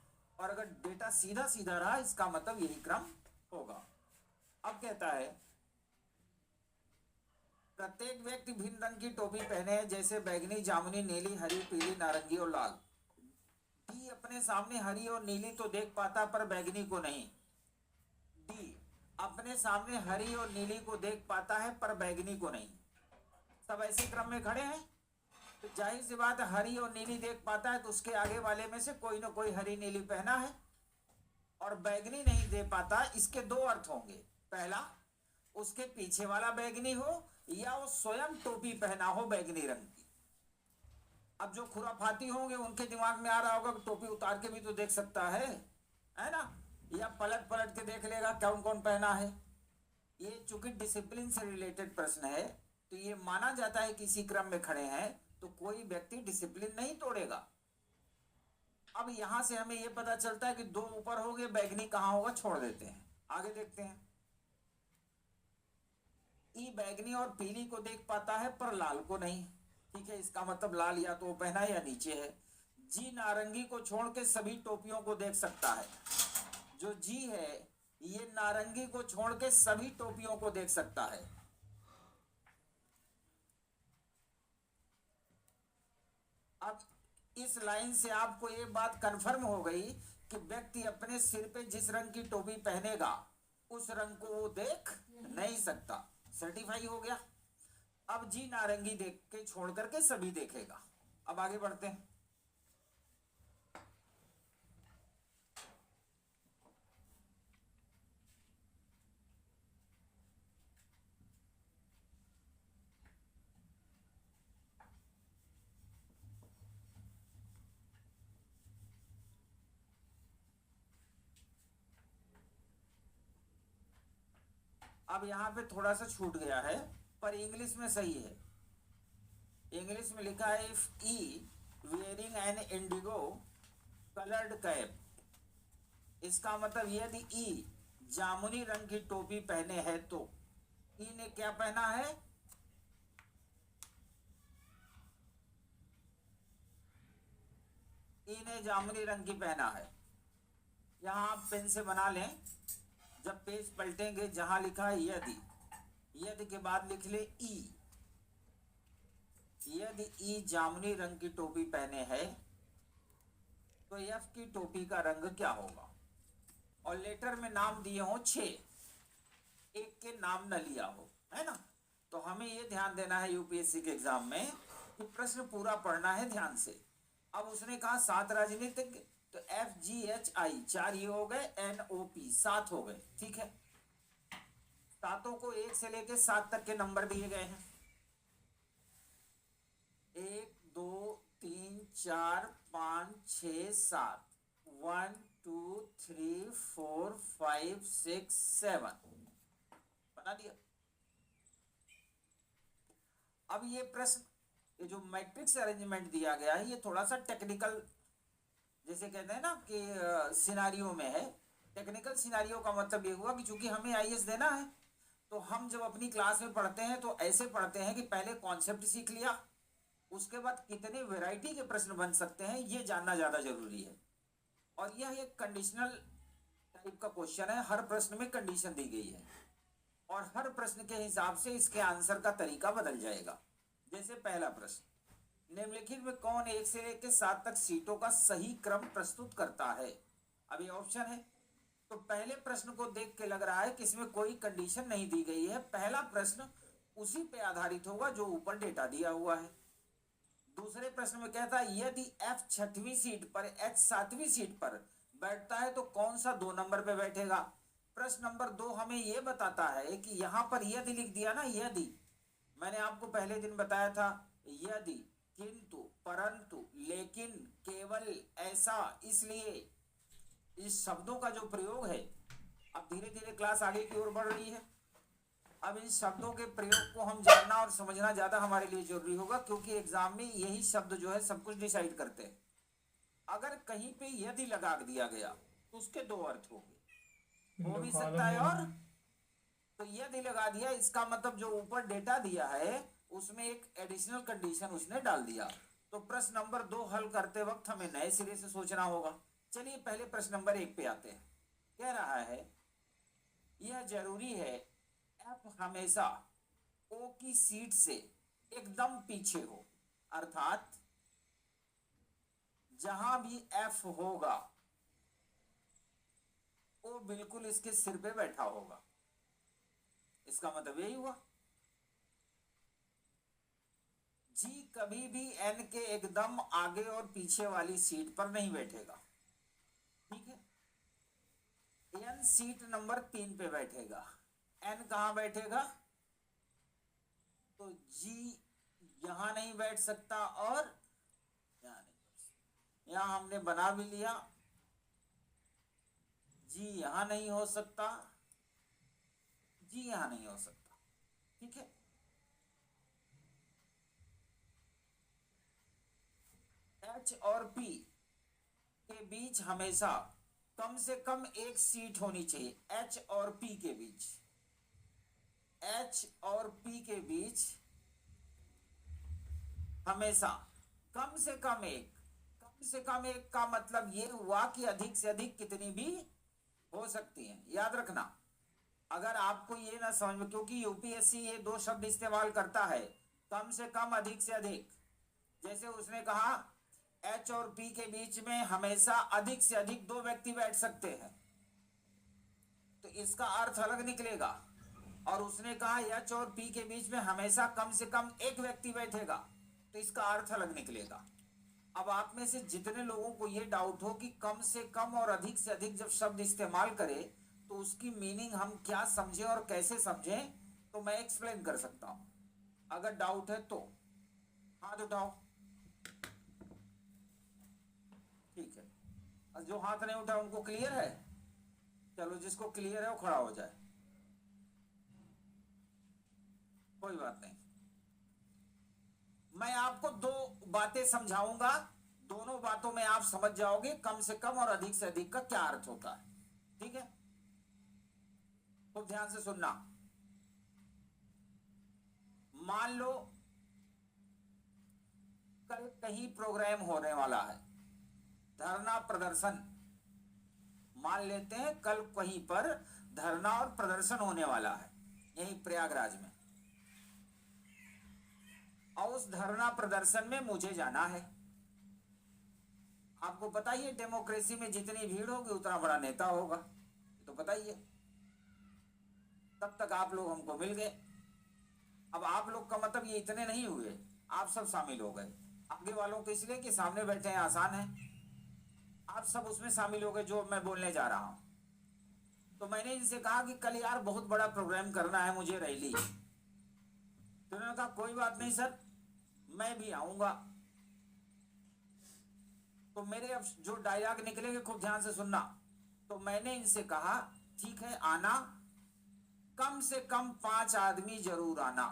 और अगर डेटा सीधा सीधा रहा इसका मतलब यही क्रम होगा। अब कहता है प्रत्येक व्यक्ति भिन्न रंग की टोपी पहने है, जैसे बैगनी, जामुनी, नीली, हरी, पीली, नारंगी और लाल। डी अपने सामने हरी और नीली तो देख पाता पर बैगनी को नहीं। डी अपने सामने हरी और नीली को देख पाता है पर बैगनी को नहीं। सब ऐसे क्रम में खड़े हैं तो जाहिर सी बात है हरी और नीली देख पाता है तो उसके आगे वाले में से कोई ना कोई हरी नीली पहना है, और बैगनी नहीं दे पाता। इसके दो अर्थ होंगे, पहला उसके पीछे वाला बैगनी हो या वो स्वयं टोपी पहना हो बैगनी रंग की। अब जो खुराफाती होंगे उनके दिमाग में आ रहा होगा कि टोपी उतार के भी तो देख सकता है ना, या पलट पलट के देख लेगा कौन कौन पहना है। ये चूंकि डिसिप्लिन से रिलेटेड प्रश्न है तो ये माना जाता है किसी क्रम में खड़े हैं तो कोई व्यक्ति डिसिप्लिन नहीं तोड़ेगा। अब यहां से हमें यह पता चलता है कि दो ऊपर हो गए, बैगनी कहां होगा छोड़ देते हैं, आगे देखते हैं। ई बैगनी और पीली को देख पाता है पर लाल को नहीं, ठीक है, इसका मतलब लाल या तो पहना है या नीचे है। जी नारंगी को छोड़ के सभी टोपियों को देख सकता है। जो जी है ये नारंगी को छोड़ के सभी टोपियों को देख सकता है। अब इस लाइन से आपको ये बात कंफर्म हो गई कि व्यक्ति अपने सिर पे जिस रंग की टोपी पहनेगा उस रंग को वो देख नहीं सकता। सर्टिफाई हो गया। अब जी नारंगी देख के छोड़ करके सभी देखेगा। अब आगे बढ़ते हैं। अब यहां पे थोड़ा सा छूट गया है पर इंग्लिश में सही है। इंग्लिश में लिखा है if E wearing N Indigo coloured cap, इसका मतलब यदि ई जामुनी रंग की टोपी पहने है तो ई ने क्या पहना है, ई ने जामुनी रंग की पहना है। यहां आप पेन से बना लें, जब पेज पलटेंगे जहां लिखा है यदि, यदि के बाद लिख ले ई। यदि ई जामुनी रंग की टोपी पहने है तो एफ की टोपी का रंग क्या होगा। और लेटर में नाम दिए हो 6, एक के नाम न लिया हो, है ना। तो हमें यह ध्यान देना है यूपीएससी के एग्जाम में कि प्रश्न पूरा पढ़ना है ध्यान से। अब उसने कहा 7 राजनीतिक, तो FGHI 4 ये हो गए, NOP 7 हो गए, ठीक है। सातों को 1 से लेके 7 तक के नंबर दिए गए हैं। 1 2 3 4 5 6 7, 1 2 3 4 5 6 7 बना दिया। अब ये प्रश्न, ये जो मैट्रिक्स अरेंजमेंट दिया गया है ये थोड़ा सा टेक्निकल, जैसे कहते हैं ना कि सिनारियो में है। टेक्निकल सिनारियो का मतलब ये हुआ कि चूंकि हमें आईएएस देना है तो हम जब अपनी क्लास में पढ़ते हैं तो ऐसे पढ़ते हैं कि पहले कॉन्सेप्ट सीख लिया, उसके बाद कितने वैरायटी के प्रश्न बन सकते हैं ये जानना ज्यादा जरूरी है। और यह एक कंडीशनल टाइप का क्वेश्चन है, हर प्रश्न में कंडीशन दी गई है और हर प्रश्न के हिसाब से इसके आंसर का तरीका बदल जाएगा। जैसे पहला प्रश्न, निम्नलिखित में कौन 1 से लेकर 7 तक सीटों का सही क्रम प्रस्तुत करता है। अब ये ऑप्शन है, तो पहले प्रश्न को देख के लग रहा है कि इसमें कोई कंडीशन नहीं दी गई है, पहला प्रश्न उसी पे आधारित होगा जो ऊपर डेटा दिया हुआ है। दूसरे प्रश्न में कहता है यदि F 6वीं सीट पर H 7वीं सीट पर बैठता है तो कौन सा 2 नंबर पे बैठेगा। प्रश्न नंबर 2 हमें यह बताता है कि यहां पर यदि लिख दिया ना, यदि, मैंने आपको पहले दिन बताया था यदि, किंतु, परंतु, लेकिन, केवल, ऐसा, इसलिए, इस शब्दों का जो प्रयोग है, अब धीरे धीरे क्लास आगे की ओर बढ़ रही है। अब इन शब्दों के प्रयोग को हम जानना और समझना ज्यादा हमारे लिए जरूरी होगा क्योंकि एग्जाम में यही शब्द जो है सब कुछ डिसाइड करते हैं। अगर कहीं पे यदि लगा दिया गया तो उसके 2 अर्थ होंगे, हो भी सकता है और, तो यदि लगा दिया इसका मतलब जो ऊपर डेटा दिया है उसमें एक एडिशनल कंडीशन उसने डाल दिया। तो प्रश्न नंबर 2 हल करते वक्त हमें नए सिरे से सोचना होगा चलिए पहले प्रश्न नंबर 1 पे आते हैं। कह रहा है यह जरूरी है एफ हमेशा ओ की सीट से एकदम पीछे हो, अर्थात जहां भी एफ होगा वो बिल्कुल इसके सिर पे बैठा होगा। इसका मतलब यही हुआ जी कभी भी एन के एकदम आगे और पीछे वाली सीट पर नहीं बैठेगा। ठीक है, एन सीट नंबर 3 पे बैठेगा, एन कहां बैठेगा? तो जी यहां नहीं बैठ सकता और यहां नहीं बैठ सकता। यहां हमने बना भी लिया, जी यहां नहीं हो सकता, जी यहां नहीं हो सकता। ठीक है, एच और पी के बीच हमेशा कम से कम एक सीट होनी चाहिए। एच और पी के बीच, एच और पी के बीच हमेशा कम से कम एक, कम से कम एक का मतलब यह हुआ कि अधिक से अधिक कितनी भी हो सकती है। याद रखना, अगर आपको ये ना समझ में, क्योंकि यूपीएससी ये दो शब्द इस्तेमाल करता है, कम से कम, अधिक से अधिक। जैसे उसने कहा एच और पी के बीच में हमेशा अधिक से अधिक 2 व्यक्ति बैठ सकते हैं, तो इसका अर्थ अलग निकलेगा। और उसने कहा एच और पी के बीच में हमेशा कम से कम एक व्यक्ति बैठेगा, तो इसका अर्थ अलग निकलेगा। अब आप में से जितने लोगों को यह डाउट हो कि कम से कम और अधिक से अधिक जब शब्द इस्तेमाल करें तो उसकी मीनिंग हम क्या समझें और कैसे समझें, तो मैं एक्सप्लेन कर सकता हूं। अगर डाउट है तो हाथ उठाओ। ठीक है, और जो हाथ नहीं उठा उनको क्लियर है? चलो जिसको क्लियर है वो खड़ा हो जाए, कोई बात नहीं। मैं आपको 2 बातें समझाऊंगा, दोनों बातों में आप समझ जाओगे कम से कम और अधिक से अधिक का क्या अर्थ होता है। ठीक है, खूब ध्यान से सुनना। मान लो कल कहीं प्रोग्राम होने वाला है, धरना प्रदर्शन, मान लेते हैं कल कहीं पर धरना और प्रदर्शन होने वाला है यहीं प्रयागराज में, और उस धरना प्रदर्शन में मुझे जाना है। आपको पता ही है डेमोक्रेसी में जितनी भीड़ होगी उतना बड़ा नेता होगा, तो पता ही है। तब तक आप लोग हमको मिल गए। अब आप लोग का मतलब ये इतने नहीं हुए, आप सब शामिल हो गए। आगे वालों को इसलिए कि सामने बैठे हैं, आसान है, आप सब उसमें शामिल हो गए जो मैं बोलने जा रहा हूं। तो मैंने इनसे कहा कि कल यार बहुत बड़ा प्रोग्राम करना है मुझे, रैली। तो उन्होंने कहा कोई बात नहीं सर, मैं भी आऊंगा। तो मेरे अब जो डायलॉग निकलेंगे खूब ध्यान से सुनना। तो मैंने इनसे कहा ठीक है आना, कम से कम 5 आदमी जरूर आना।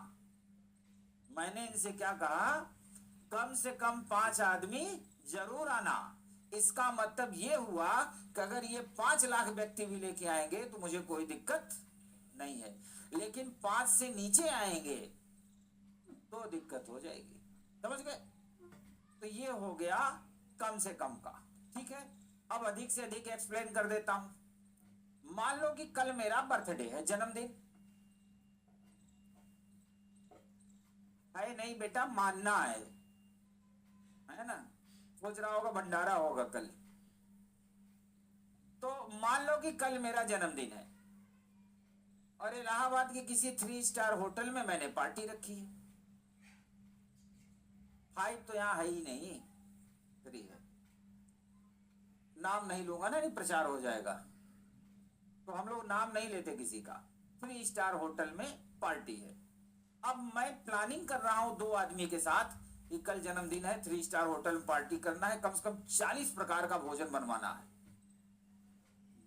मैंने इनसे क्या कहा? कम से कम 5 आदमी जरूर आना। इसका मतलब यह हुआ कि अगर ये 5 लाख व्यक्ति भी लेके आएंगे तो मुझे कोई दिक्कत नहीं है, लेकिन 5 से नीचे आएंगे तो दिक्कत हो जाएगी। समझ गए? तो ये हो गया कम से कम का। ठीक है, अब अधिक से अधिक एक्सप्लेन कर देता हूं। मान लो कि कल मेरा बर्थडे है, जन्मदिन है। नहीं बेटा, मानना है ना? सोच रहा होगा भंडारा होगा कल। तो मान लो कि कल मेरा जन्मदिन है और इलाहाबाद के किसी 3 स्टार होटल में मैंने पार्टी रखी है। 5 तो यहां है ही नहीं, 3 है। नाम नहीं लूंगा ना, नहीं प्रचार हो जाएगा, तो हम लोग नाम नहीं लेते किसी का। 3 स्टार होटल में पार्टी है। अब मैं प्लानिंग कर रहा हूं 2 आदमी के साथ कि कल जन्मदिन है, 3 स्टार होटल में पार्टी करना है, कम से कम 40 प्रकार का भोजन बनवाना है।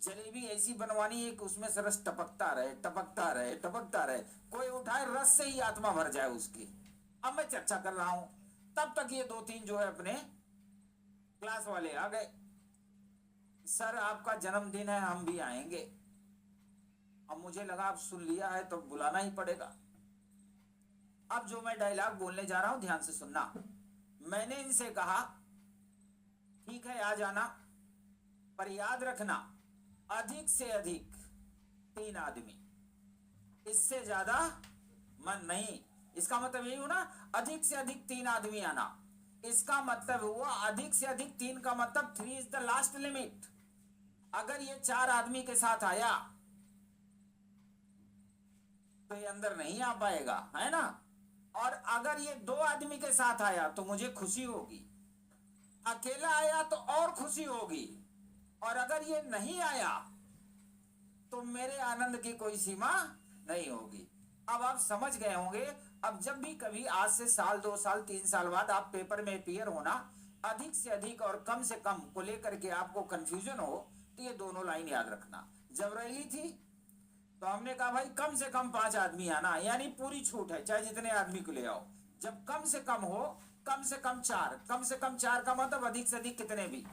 जलेबी ऐसी बनवानी है कि उसमें से रस टपकता रहे, टपकता रहे, टपकता रहे, कोई उठाए रस से ही आत्मा भर जाए उसकी। अब मैं चर्चा कर रहा हूं, तब तक ये 2-3 जो है अपने क्लास वाले आ गए। सर आपका जन्मदिन है, हम भी आएंगे। अब मुझे लगा आप सुन लिया है तो बुलाना ही पड़ेगा। अब जो मैं डायलॉग बोलने जा रहा हूं ध्यान से सुनना। मैंने इनसे कहा ठीक है आ जाना, पर याद रखना अधिक से अधिक 3 आदमी, इससे ज्यादा मन नहीं। इसका मतलब यही हुआ ना, अधिक से अधिक 3 आदमी आना। इसका मतलब हुआ अधिक से अधिक 3 का मतलब 3 इज द लास्ट लिमिट। अगर ये 4 आदमी के साथ आया तो ये अंदर नहीं आ पाएगा, है ना। और अगर ये 2 आदमी के साथ आया तो मुझे खुशी होगी, अकेला आया तो और खुशी होगी, और अगर ये नहीं आया तो मेरे आनंद की कोई सीमा नहीं होगी। अब आप समझ गए होंगे। अब जब भी कभी आज से साल 2 साल 3 साल बाद आप पेपर में अपीयर होना, अधिक से अधिक और कम से कम को लेकर के आपको कंफ्यूजन हो, तो ये दोनों लाइन याद रखना। जब रैली थी तो हमने कहा भाई कम से कम 5 आदमी आना, यानी पूरी छूट है, चाहे जितने आदमी को ले आओ। जब कम से कम हो, कम से कम 4, कम से कम 4 का मतलब अधिक से अधिक कितने भी।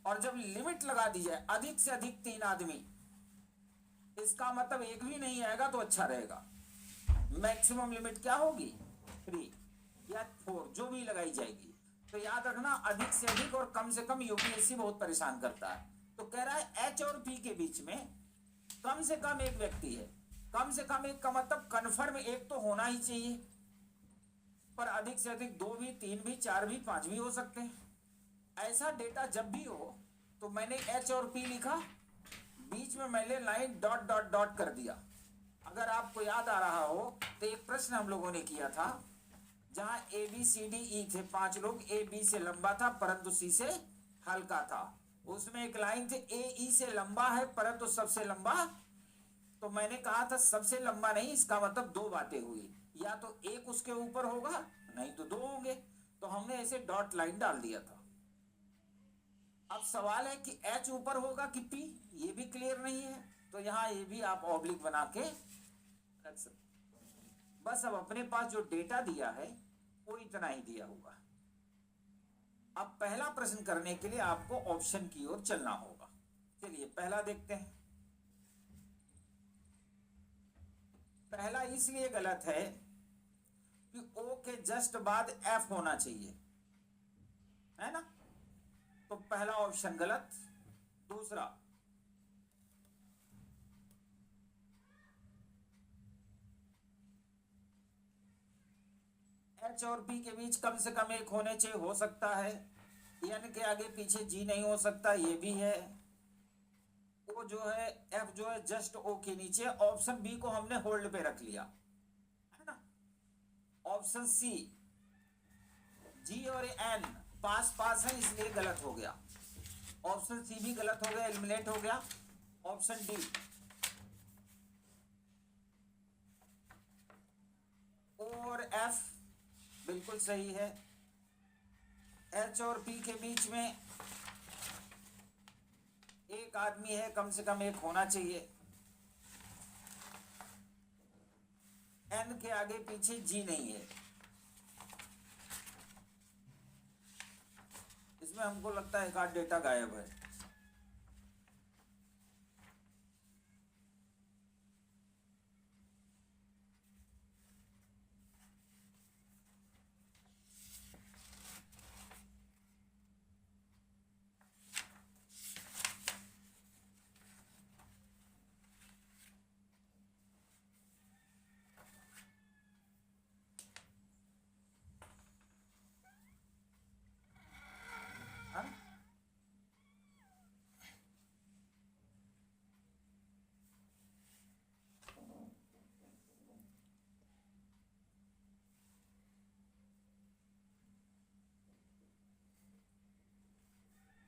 और जब लिमिट लगा दी जाए अधिक से अधिक 3 आदमी, इसका मतलब एक भी नहीं आएगा तो अच्छा रहेगा। मैक्सिमम लिमिट क्या होगी, 3 या 4, जो भी लगाई जाएगी। तो याद रखना अधिक से अधिक और कम से कम यूपीएससी बहुत परेशान करता है। तो कह रहा है एच और पी के बीच में कम से कम एक व्यक्ति है। कम से कम एक का मतलब कन्फर्म एक तो होना ही चाहिए, पर अधिक से अधिक 2 भी, 3 भी, 4 भी, 5 भी हो सकते हैं। ऐसा डेटा जब भी हो तो मैंने एच और पी लिखा, बीच में मैंने लाइन डॉट डॉट डॉट कर दिया। अगर आपको याद आ रहा हो तो एक प्रश्न हम लोगों ने किया था, जहां ए बी सी डी ई थे 5 लोग, ए बी से लंबा था परंतु सी से हल्का था। उसमें एक लाइन थी ए ई से लंबा है परंतु सबसे लंबा। तो मैंने कहा था सबसे लंबा नहीं, इसका मतलब 2 बातें हुई, या तो एक उसके ऊपर होगा, नहीं तो 2 होंगे। तो हमने ऐसे डॉट लाइन डाल दिया था। अब सवाल है कि एच ऊपर होगा कि पी, ये भी क्लियर नहीं है, तो यहां ये भी आप ऑब्लिक बना के रख सकते। बस अब अपने पास जो डेटा दिया है वो इतना ही दिया होगा। अब पहला प्रश्न करने के लिए आपको ऑप्शन की ओर चलना होगा। चलिए पहला देखते हैं। पहला इसलिए गलत है कि ओ के जस्ट बाद एफ होना चाहिए, है ना। तो पहला ऑप्शन गलत। दूसरा, एच और पी के बीच कम से कम एक होने चाहिए, हो सकता है। एन के आगे पीछे जी नहीं हो सकता, ये भी है। ओ जो है, एफ जो है जस्ट ओ के नीचे। ऑप्शन बी को हमने होल्ड पे रख लिया, है ना। ऑप्शन सी, जी और एन पास पास है इसलिए गलत हो गया। ऑप्शन सी भी गलत हो गया, एलिमिनेट हो गया। ऑप्शन डी, ओ और एफ बिल्कुल सही है। एच और पी के बीच में एक आदमी है, कम से कम एक होना चाहिए। एन के आगे पीछे जी नहीं है। इसमें हमको लगता है एक आध डेटा गायब है। हाँ?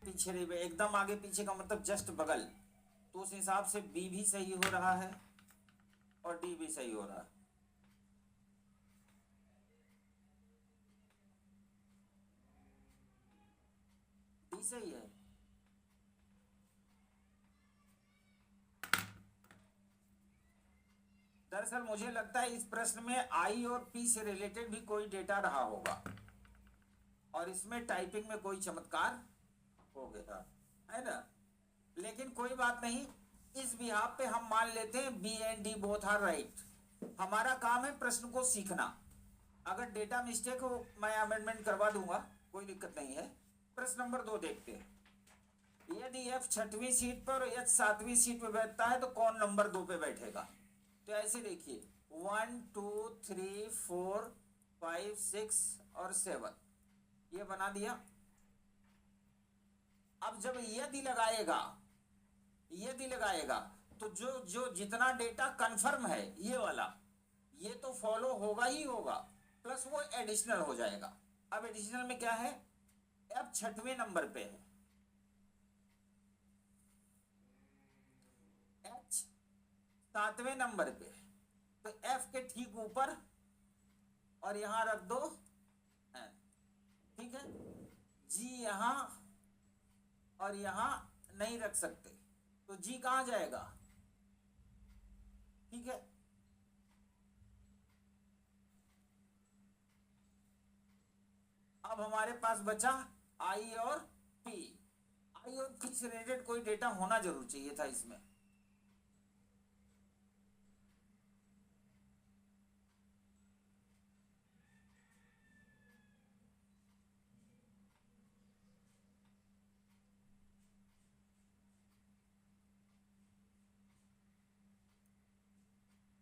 पीछे नहीं, एकदम आगे पीछे का मतलब जस्ट बगल। तो उस हिसाब से बी भी सही हो रहा है और डी भी सही हो रहा है। डी सही है। दरअसल मुझे लगता है इस प्रश्न में आई और पी से रिलेटेड भी कोई डेटा रहा होगा, और इसमें टाइपिंग में कोई चमत्कार हो गया, है ना। लेकिन कोई बात नहीं, इस बिहाफ पे हम मान लेते हैं B and D both are right. हमारा काम है प्रश्न को सीखना। अगर डेटा मिस्टेक हो मैं अमेंडमेंट करवा दूंगा, कोई दिक्कत नहीं है। प्रश्न नंबर 2 देखते हैं। यदि F छठवीं सीट पर और H सातवीं सीट पर बैठता है तो कौन नंबर 2 पे बैठेगा? तो ऐसे देखिए 1 2 3 4 5 6 और 7 ये बना दिया। अब जब यदि लगाएगा तो जो जो जितना डेटा कंफर्म है ये वाला ये तो फॉलो होगा ही होगा, प्लस वो एडिशनल हो जाएगा। अब एडिशनल में क्या है? F छठवें नंबर पे है, H सातवें नंबर पे है, तो F के ठीक ऊपर और यहां रख दो N, ठीक है। G यहां और यहां नहीं रख सकते तो G कहां जाएगा? ठीक है। अब हमारे पास बचा I और P। I और P से रिलेटेड कोई डेटा होना जरूर चाहिए था इसमें।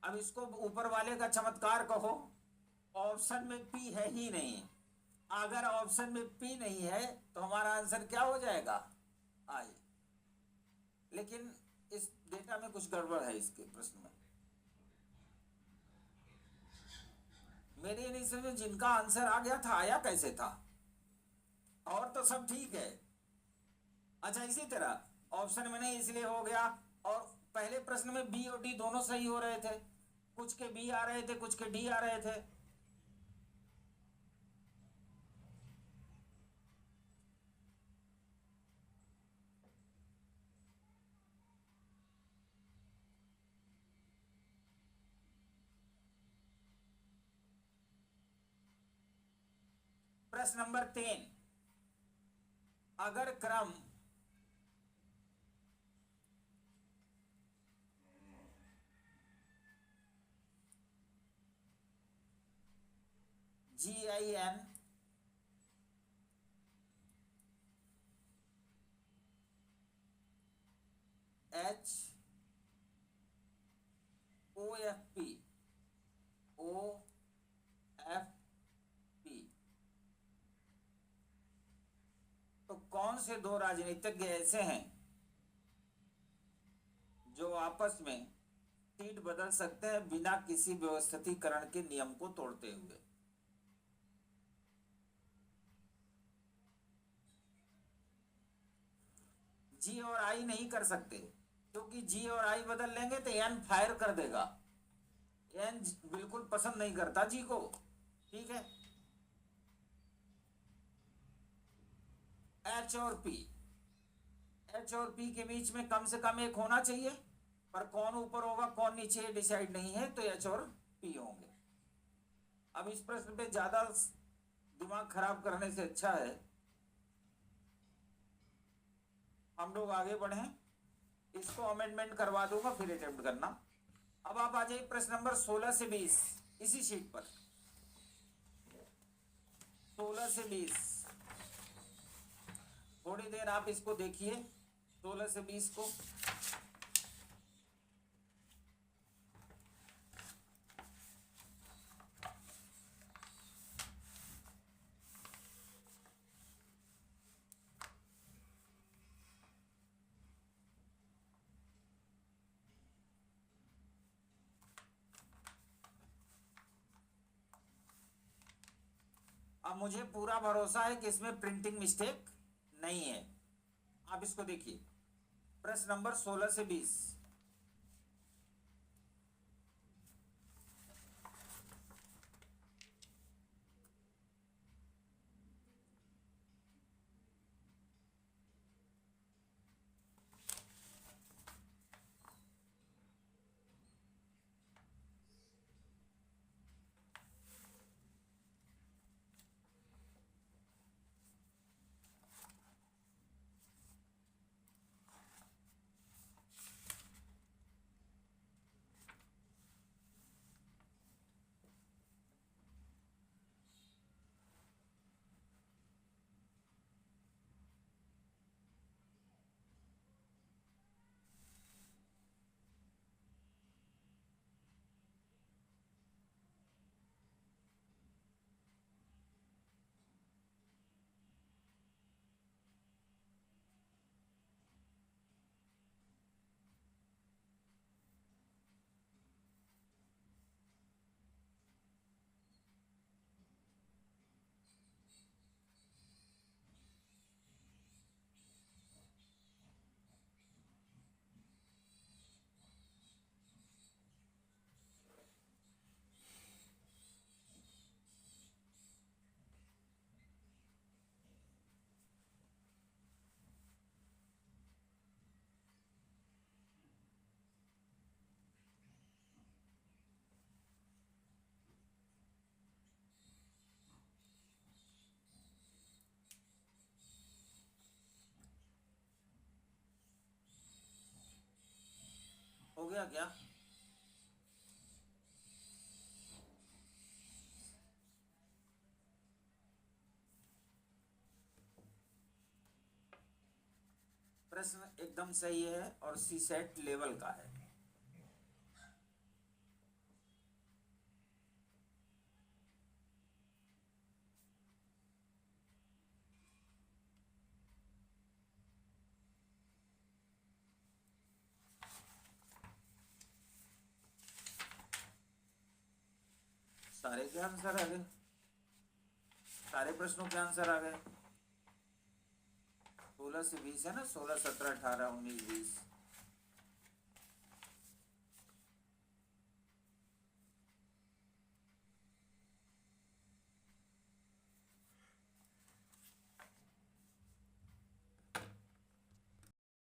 अब इसको ऊपर वाले का चमत्कार कहो, ऑप्शन में P है ही नहीं। अगर ऑप्शन में P नहीं है तो हमारा आंसर क्या हो जाएगा? I। लेकिन इस डेटा में कुछ गड़बड़ है इसके प्रश्न में। मेरे इनिशियल में जिनका आंसर आ गया था आया कैसे था? और तो सब ठीक है। अच्छा इसी तरह ऑप्शन में नहीं इसलिए हो गया, और पहले प्रश्न में बी और डी दोनों सही हो रहे थे, कुछ के बी आ रहे थे कुछ के डी आ रहे थे। प्रश्न नंबर 3, अगर क्रम GIN H OFP तो कौन से दो राजनीतिज्ञ ऐसे हैं जो आपस में सीट बदल सकते हैं बिना किसी व्यवस्थितीकरण के नियम को तोड़ते हुए? G और I नहीं कर सकते, क्योंकि G और I बदल लेंगे तो N फायर कर देगा। N बिल्कुल पसंद नहीं करता G को, ठीक है। H और P के बीच में कम से कम एक होना चाहिए, पर कौन ऊपर होगा कौन नीचे डिसाइड नहीं है, तो H और P होंगे। अब इस प्रश्न पे ज्यादा दिमाग खराब करने से अच्छा है हम लोग आगे बढ़े। इसको अमेंडमेंट करवा दूंगा फिर अटेम्प्ट करना। अब आप आ जाइए प्रश्न नंबर 16 से 20 इसी शीट पर। 16 से 20 थोड़ी देर आप इसको देखिए। 16 से 20 को अब मुझे पूरा भरोसा है कि इसमें प्रिंटिंग मिस्टेक नहीं है। आप इसको देखिए प्रश्न नंबर 16 से 20। गया क्या? प्रश्न एकदम सही है और सीसेट लेवल का है। सारे के आंसर आ गए, सारे प्रश्नों के आंसर आ गए। 16 से 20 है ना, 16, 17, 18, 19, 20।